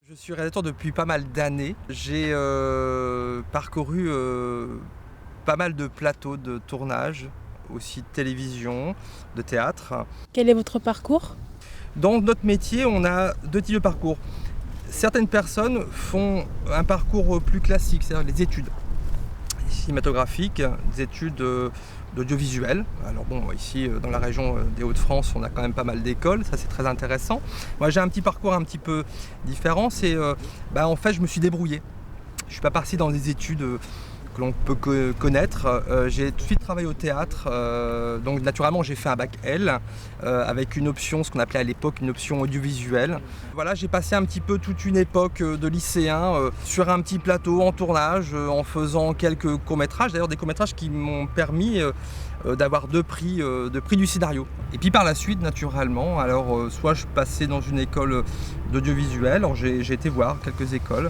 Je suis réalisateur depuis pas mal d'années. J'ai parcouru pas mal de plateaux de tournage, aussi de télévision, de théâtre. Quel est votre parcours? Dans notre métier, on a deux types de parcours. Certaines personnes font un parcours plus classique, c'est-à-dire les études cinématographiques, des études d'audiovisuel. Alors bon, ici dans la région des Hauts-de-France, on a quand même pas mal d'écoles, ça c'est très intéressant. Moi j'ai un petit parcours un petit peu différent, c'est en fait je me suis débrouillé. Je suis pas parti dans des études que l'on peut connaître. J'ai tout de suite travaillé au théâtre, donc naturellement j'ai fait un bac L avec une option, ce qu'on appelait à l'époque une option audiovisuelle. Voilà, j'ai passé un petit peu toute une époque de lycéen sur un petit plateau en tournage, en faisant quelques courts-métrages, d'ailleurs des courts-métrages qui m'ont permis d'avoir deux prix du scénario. Et puis par la suite, naturellement, alors soit je passais dans une école d'audiovisuel, alors j'ai été voir quelques écoles,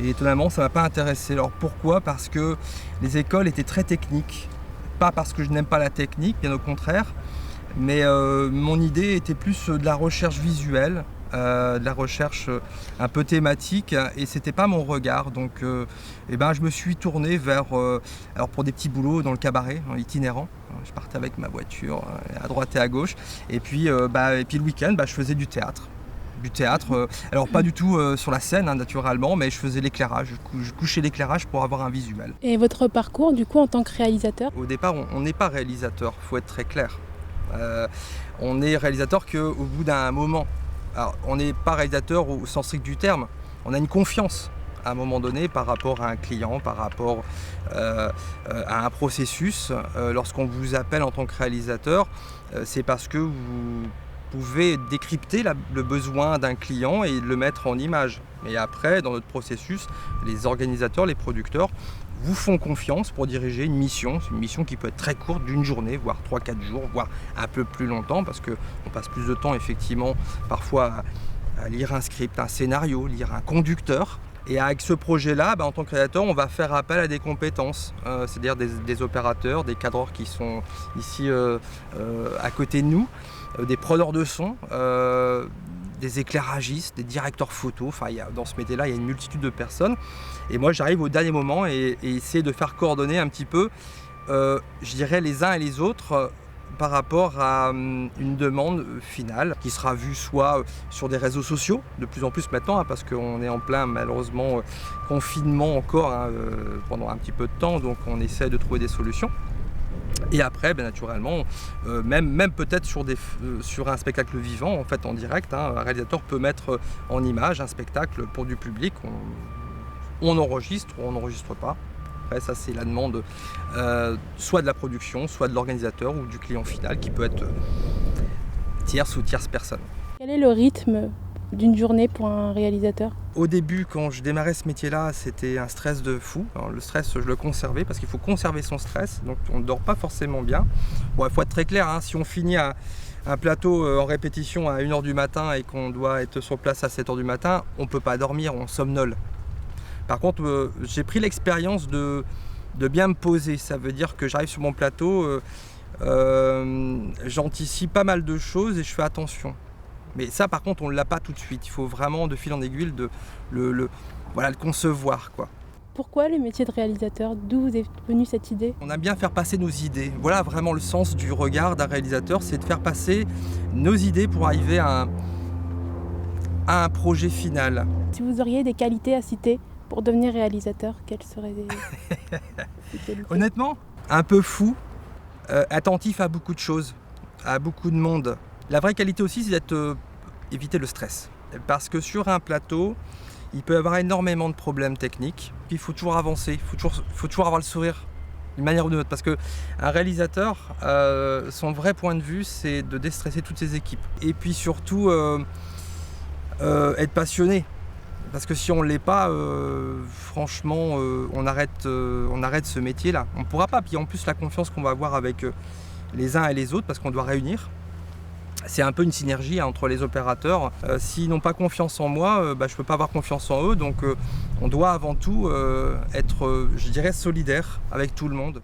et étonnamment ça ne m'a pas intéressé. Alors pourquoi? Parce que les écoles étaient très techniques. Pas parce que je n'aime pas la technique, bien au contraire, mais mon idée était plus de la recherche visuelle, de la recherche un peu thématique, et c'était pas mon regard. Donc je me suis tourné vers alors pour des petits boulots dans le cabaret, itinérant. Je partais avec ma voiture à droite et à gauche, et puis le week-end je faisais du théâtre. Alors pas du tout sur la scène naturellement, mais je faisais l'éclairage, je couchais l'éclairage pour avoir un visuel. Et votre parcours du coup en tant que réalisateur? Au départ on n'est pas réalisateur, il faut être très clair. On est réalisateur qu'au bout d'un moment. Alors, on n'est pas réalisateur au sens strict du terme, on a une confiance à un moment donné par rapport à un client, par rapport à un processus. Lorsqu'on vous appelle en tant que réalisateur, c'est parce que vous pouvez décrypter le besoin d'un client et le mettre en image. Et après, dans notre processus, les organisateurs, les producteurs vous font confiance pour diriger une mission. C'est une mission qui peut être très courte, d'une journée, voire 3-4 jours, voire un peu plus longtemps, parce qu'on passe plus de temps effectivement parfois à lire un script, un scénario, lire un conducteur. Et avec ce projet-là, en tant que créateur, on va faire appel à des compétences, c'est-à-dire des opérateurs, des cadreurs qui sont ici à côté de nous, des preneurs de son, des éclairagistes, des directeurs photos. Enfin, dans ce métier-là, il y a une multitude de personnes. Et moi, j'arrive au dernier moment et essayer de faire coordonner un petit peu, je dirais, les uns et les autres par rapport à une demande finale qui sera vue soit sur des réseaux sociaux, de plus en plus maintenant, parce qu'on est en plein malheureusement confinement encore pendant un petit peu de temps, donc on essaie de trouver des solutions. Et après, naturellement, même peut-être sur un spectacle vivant, en fait en direct, un réalisateur peut mettre en image un spectacle pour du public. On enregistre ou on n'enregistre pas. Après, ça c'est la demande soit de la production, soit de l'organisateur ou du client final qui peut être tierce ou tierce personne. Quel est le rythme d'une journée pour un réalisateur? Au début, quand je démarrais ce métier-là, c'était un stress de fou. Alors, le stress, je le conservais parce qu'il faut conserver son stress, donc on ne dort pas forcément bien. Bon, il faut être très clair, si on finit un plateau en répétition à 1h du matin et qu'on doit être sur place à 7h du matin, on ne peut pas dormir, on somnole. Par contre, j'ai pris l'expérience de bien me poser. Ça veut dire que j'arrive sur mon plateau, j'anticipe pas mal de choses et je fais attention. Mais ça, par contre, on ne l'a pas tout de suite. Il faut vraiment, de fil en aiguille, le concevoir, quoi. Pourquoi le métier de réalisateur? D'où vous est venue cette idée? On aime bien faire passer nos idées. Voilà vraiment le sens du regard d'un réalisateur, c'est de faire passer nos idées pour arriver à un projet final. Si vous auriez des qualités à citer pour devenir réalisateur, quelles seraient ces qualités? Honnêtement, un peu fou, attentif à beaucoup de choses, à beaucoup de monde. La vraie qualité aussi, c'est éviter le stress. Parce que sur un plateau, il peut y avoir énormément de problèmes techniques. Il faut toujours avancer, il faut toujours avoir le sourire d'une manière ou d'une autre. Parce qu'un réalisateur, son vrai point de vue, c'est de déstresser toutes ses équipes. Et puis surtout, être passionné. Parce que si on ne l'est pas, franchement, on arrête ce métier-là. On ne pourra pas. Puis en plus, la confiance qu'on va avoir avec les uns et les autres, parce qu'on doit réunir, c'est un peu une synergie entre les opérateurs. S'ils n'ont pas confiance en moi, je ne peux pas avoir confiance en eux. Donc on doit avant tout être, je dirais, solidaire avec tout le monde.